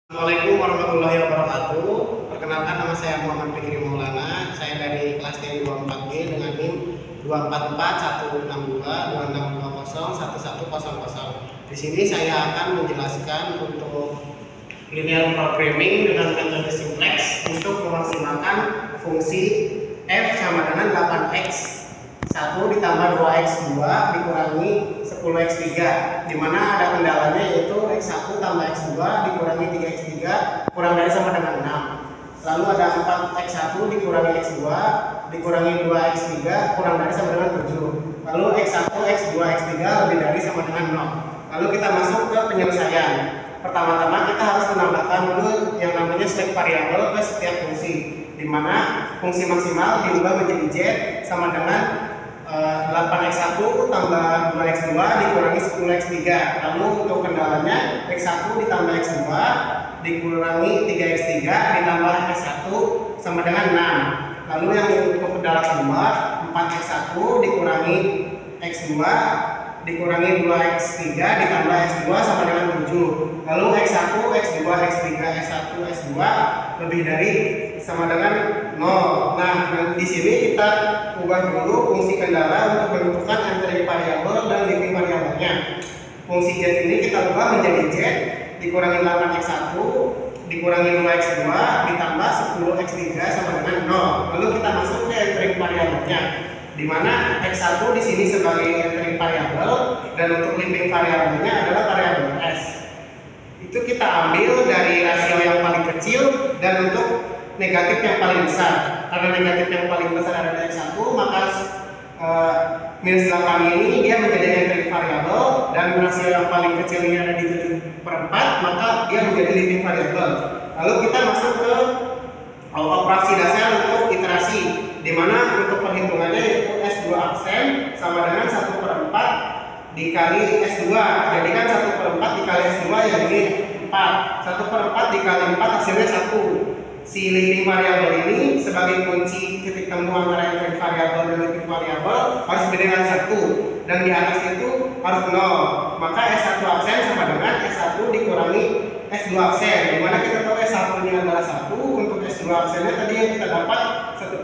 Assalamualaikum warahmatullahi wabarakatuh. Perkenalkan, nama saya Muhammad Fikri Maulana. Saya dari kelas D24G dengan NIM 244 162 2620 1100. Di sini saya akan menjelaskan untuk linear programming dengan metode simplex untuk memaksimalkan fungsi f sama dengan 8x 1 ditambah 2x 2 dikurangi 10x 3, dimana ada kendalanya yaitu x1 tambah x2 dikurangi 3x 3 kurang dari sama dengan 6. Lalu ada 4x1 dikurangi x2 dikurangi 2x 3 kurang dari sama dengan 7. Lalu x1 x2 x3 lebih dari sama dengan 0. Lalu kita masuk ke penyelesaian. Pertama-tama kita harus menambahkan dulu yang namanya select variabel ke setiap fungsi, dimana fungsi maksimal diubah menjadi z sama dengan 8x1 tambah 2x2 dikurangi 10x 3. Lalu untuk kendalanya x1 ditambah x2 dikurangi 3x 3 ditambah x1 sama dengan 6. Lalu yang untuk kendala kedua 4x1 dikurangi x2 dikurangi 2x 3 ditambah x2 sama dengan 7. Lalu x1 x2 x3 x1 x2 lebih dari sama dengan 0. Nah, di sini kita ubah dulu fungsi kendala untuk menentukan entry variabel dan leaving variabelnya. Fungsi z ini kita ubah menjadi z dikurangi 8x1 dikurangi 2x2 ditambah 10x3 sama dengan 0. Lalu kita masuk ke entry variabelnya, di mana x1 di sini sebagai entry variabel dan untuk leaving variabelnya adalah variabel s. Itu kita ambil dari rasio yang paling kecil dan untuk negatif yang paling besar. Karena negatif yang paling besar adalah x1, maka minus 8 ini dia menjadi entry variabel, dan rasio yang paling kecil ini ada di 7/4, maka dia menjadi leaving variabel. Lalu kita masuk ke operasi dasar untuk iterasi, di mana untuk perhitungannya yaitu S2 absen sama dengan 1/4 dikali S2. Jadi kan 1/4 dikali S2 yang ini 4. 1/4 dikali 4 hasilnya 1. Si leaving variabel ini sebagai kunci titik temu antara entry variabel dan leaving variabel harus beda dengan 1, dan di atas itu harus 0. Maka S1 absen sama dengan S1 dikurangi S2 absen, dimana kita tahu S1 nya adalah 1. Untuk S2 absennya tadi yang kita dapat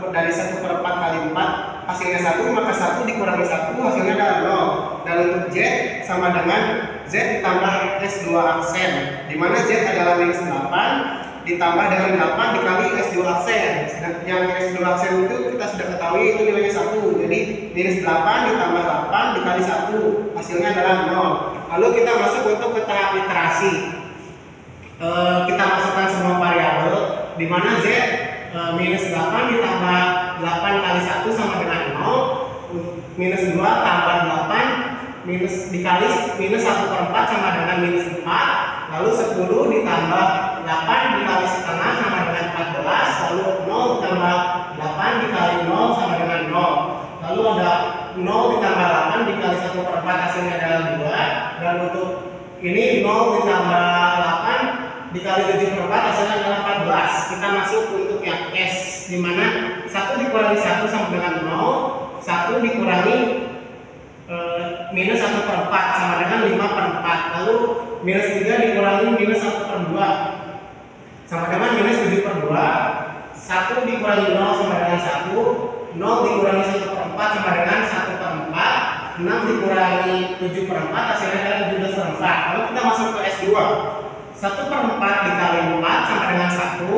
dari 1/4 kali 4 hasilnya 1, maka 1 dikurangi 1 hasilnya adalah 0. Dan untuk Z sama dengan Z ditambah S2 absen, dimana Z adalah minus 8 ditambah dengan 8 dikali S2 absen. Yang S2 absen itu kita sudah ketahui itu nilainya 1. Jadi minus 8 ditambah 8 dikali 1 hasilnya adalah 0. Lalu kita masuk untuk ke tahap iterasi. Kita masukkan semua variabel, di mana Z minus 8 ditambah 8 kali 1 sama dengan 0. Minus 2 tambah 8 minus dikali minus 1/4 sama dengan minus 4. Lalu 10 ditambah 8 dikali setengah sama dengan 14. Lalu 0 ditambah 8 dikali 0 sama dengan 0. Lalu ada 0 ditambah 8 dikali 1/4 hasilnya adalah 2. Dan untuk ini 0 ditambah 8 dikali 7/4 hasilnya adalah 14. Kita masuk untuk yang S, dimana 1 dikurangi 1 sama dengan 0. 1 dikurangi minus 1/4 sama dengan 5/4. Lalu minus 3 dikurangi minus 1/2 sama dengan minus 7/2. 1 dikurangi 0 sama dengan 1. 0 dikurangi 1/4 sama dengan 1/4. 6 dikurangi 7/4 hasilnya adalah 17/4. Lalu kita masuk ke S2. 1/4 dikali 4 sama dengan 1.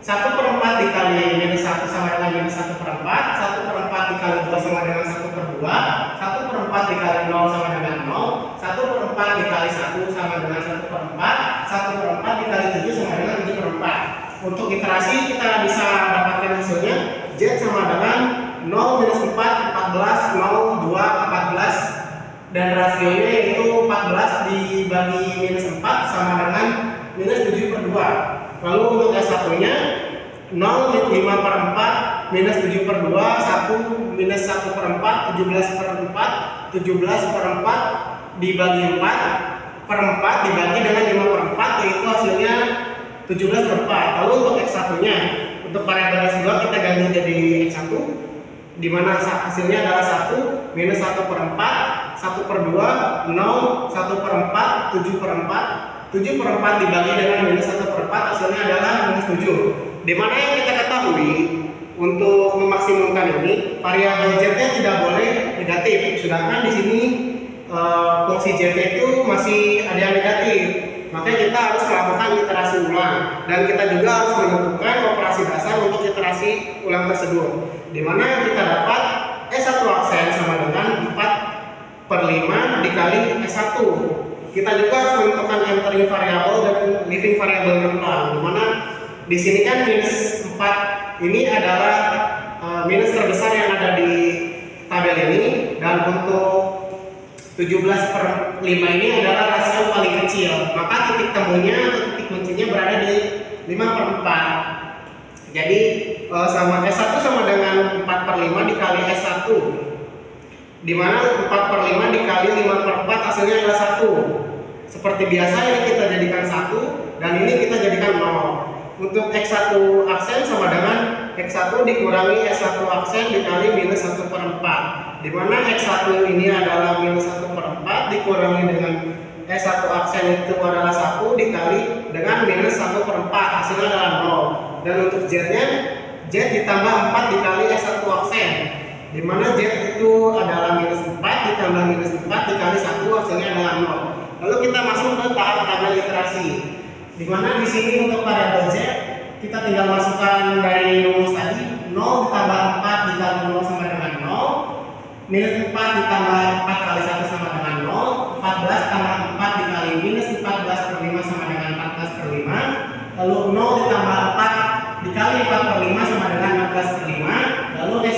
1/4 dikali minus 1 sama dengan minus 1/4. 1/4 dikali 2 sama dengan 1/2. 1/4 dikali 0 sama dengan 0. 1/4 dikali 1 sama dengan 1/4. 1/4 dikali 7 sama dengan 7/4. Untuk iterasi kita bisa dapatkan hasilnya Z sama dengan 0 minus 4 14 0 2 14, dan rasionya yaitu 14 dibagi minus 4 sama dengan minus 7/2. Lalu untuk S1 nya 0 5/4 minus 7/2 1 minus 1/4 17/4 17/4 dibagi 4/4 dibagi dengan 5/4, yaitu hasilnya 17/4. Lalu untuk X1 nya, untuk variabel S2 kita ganti jadi X1, di mana hasilnya adalah 1 minus 1/4 1/2 0 1/4 7/4 7/4 dibagi dengan minus 1/4 7. Dimana yang kita ketahui untuk memaksimumkan ini variabel z-nya tidak boleh negatif, sedangkan di sini fungsi z itu masih ada yang negatif. Makanya kita harus melakukan iterasi ulang dan kita juga harus menentukan operasi dasar untuk iterasi ulang tersebut. Dimana kita dapat S1 aksen sama dengan 4/5 dikali S1. Kita juga harus menentukan entering variabel dan leaving variabel non-null. Dimana di sini kan minus 4 ini adalah minus terbesar yang ada di tabel ini, dan untuk 17/5 ini adalah rasio paling kecil, maka titik temunya atau titik kuncinya berada di 5/4. Jadi sama S1 sama dengan 4/5 dikali S1, dimana 4/5 dikali 5/4 hasilnya adalah 1. Seperti biasa ini kita jadikan 1 dan ini kita jadikan 0. Untuk X1 aksen sama dengan X1 dikurangi S1 aksen dikali minus 1/4, dimana X1 ini adalah minus 1/4 dikurangi dengan S1 aksen itu adalah 1 dikali dengan minus 1/4, hasilnya adalah 0. Dan untuk Z-nya, Z ditambah 4 dikali S1 aksen, dimana Z itu adalah minus 4 ditambah minus 4 dikali 1, hasilnya adalah 0. Lalu kita masuk ke tahap tabel iterasi, dimana di sini untuk variabel Z kita tinggal masukkan dari rumus tadi, 0 ditambah 4 dikali 0 sama dengan 0, minus 4 ditambah 4 kali 1 sama dengan 0, 14 tambah 4 dikali minus 14/5 sama dengan 14/5, lalu 0 ditambah 4 dikali 4/5 sama dengan 16/5, lalu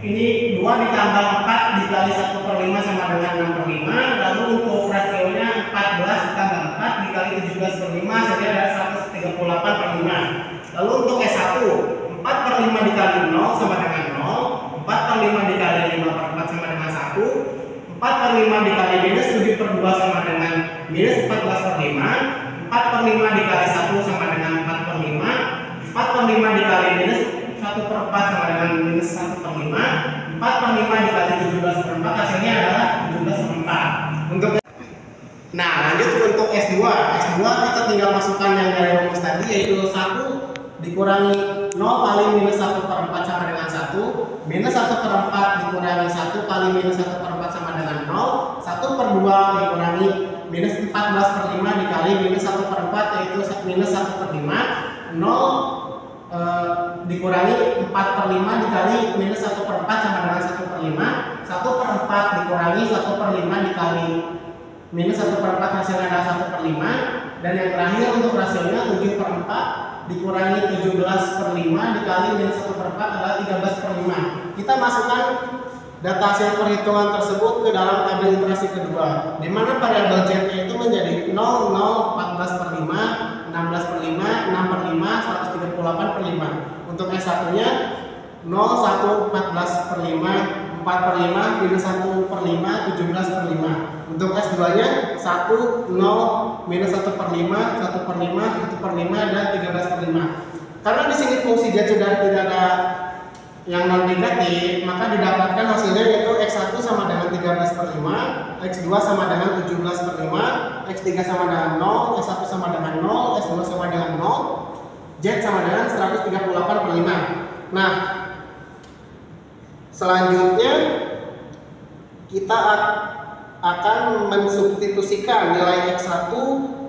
ini 2 ditambah 4 dikali 1/5 sama dengan 6/5, lalu untuk rasionya 14 ditambah 4 dikali 17/5 jadi ada 138/5. Lalu untuk S1, 4/5 dikali 0 sama dengan 0, 4/5 dikali 5/4 sama dengan 1, 4/5 dikali minus 7/2 sama dengan minus 14/5, 4/5 dikali 1 sama dengan 4/5, 4/5 dikali minus 1/4 sama dengan minus 1/5, 4/5 dikali 17/4 hasilnya adalah 17/4. Nah, lanjut untuk S2. S2 kita tinggal masukkan yang dari rumus tadi, yaitu 1 dikurangi 0 kali minus 1/4 sama dengan 1, minus 1/4 dikurangi 1 kali minus 1/4 sama dengan 0, 1/2 dikurangi minus 14/5 dikali minus 1/4 yaitu minus 1/5, 0 dikurangi 4/5 dikali minus 1/4 sama dengan 1/5, 1/4 dikurangi 1/5 dikali minus 1/4 hasilnya adalah 1/5, dan yang terakhir untuk rasionya 7/4 dikurangi 17/5 dikali minus 1/4 adalah 13/5. Kita masukkan data hasil perhitungan tersebut ke dalam tabel iterasi kedua, di mana variabel Z-nya itu menjadi 0, 0, 14/5, 16/5, 6/5, 138/5. Untuk S1-nya 0, 1, 14/5, 4/5, minus 1/5, 17/5. Untuk S2-nya 1, 0, minus 1/5, 1/5, 1/5, dan 13/5. Karena di sini fungsi Z sudah tidak ada yang non negatif, maka didapatkan hasilnya yaitu X1 sama dengan 13/5, X2 sama dengan 17/5, X3 sama dengan 0, S1 sama dengan 0, S2 sama dengan 0, Z sama dengan 138/5. Nah, selanjutnya kita akan mensubstitusikan nilai X1,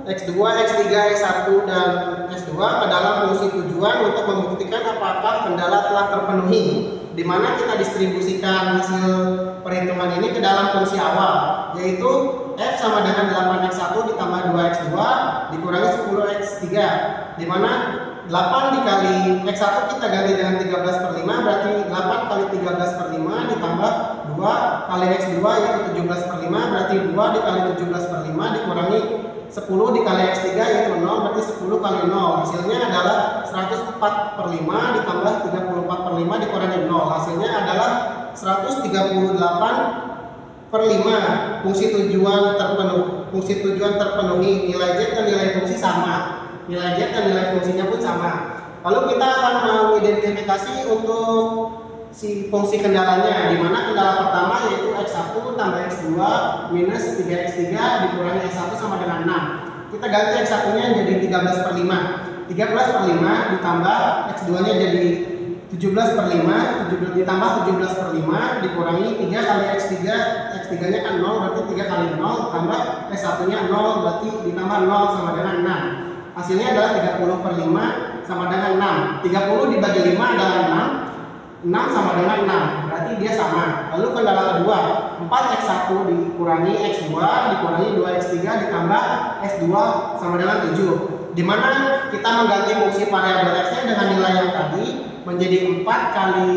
X2, X3, X1, dan S2 ke dalam fungsi tujuan untuk membuktikan apakah kendala telah terpenuhi, di mana kita distribusikan hasil perhitungan ini ke dalam fungsi awal, yaitu F sama dengan 8X1 ditambah 2X2 dikurangi 10X3, di mana 8 dikali X1 kita ganti dengan 13/5, berarti 8 kali 13/5 ditambah 2 kali X2 yaitu 17/5, berarti 2 dikali 17/5 dikurangi 10 dikali X3 yaitu 0, berarti 10 kali 0, hasilnya adalah 104/5 ditambah 34/5 dikurangi 0, hasilnya adalah 138/5. Fungsi tujuan terpenuhi, nilai Z dan nilai fungsi sama, nilai Z dan nilai fungsinya pun sama. Lalu kita akan mengidentifikasi untuk si fungsi kendalanya, di mana kendala pertama yaitu X1 tambah X2 minus 3X3 dikurangi X1 sama dengan 6. Kita ganti X1 nya jadi 13/5. 13/5 ditambah X2 nya jadi 17/5, 17 ditambah 17/5 dikurangi 3 kali X3, X3 nya kan 0 berarti 3 kali 0 tambah S1 nya 0 berarti ditambah 0 sama dengan 6. Hasilnya adalah 30/5 sama dengan 6. 30 dibagi 5 adalah 6, 6 sama dengan 6 berarti dia sama. Lalu kendala kedua, 4X1 dikurangi X2 dikurangi 2X3 ditambah S2 sama dengan 7, dimana kita mengganti fungsi variabel X nya dengan nilai yang tadi menjadi 4 kali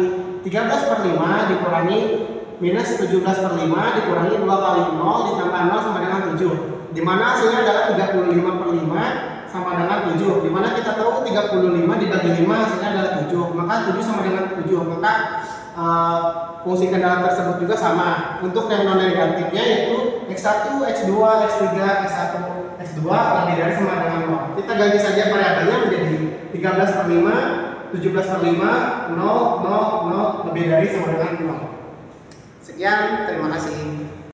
13/5 dikurangi minus 17/5 dikurangi 2 kali 0 ditambah 0 sama dengan 7, dimana hasilnya adalah 35/5 sama dengan 7, dimana kita tahu 35 dibagi 5 hasilnya adalah 7, maka 7 sama dengan 7, maka fungsi kendala tersebut juga sama. Untuk yang non negatifnya yaitu X1, X2, X3, X1, X2 lebih dari sama dengan 0. Kita ganti saja variabelnya menjadi 13/5, 17/5, 0, 0, 0 lebih dari sama dengan 0. Sekian, terima kasih.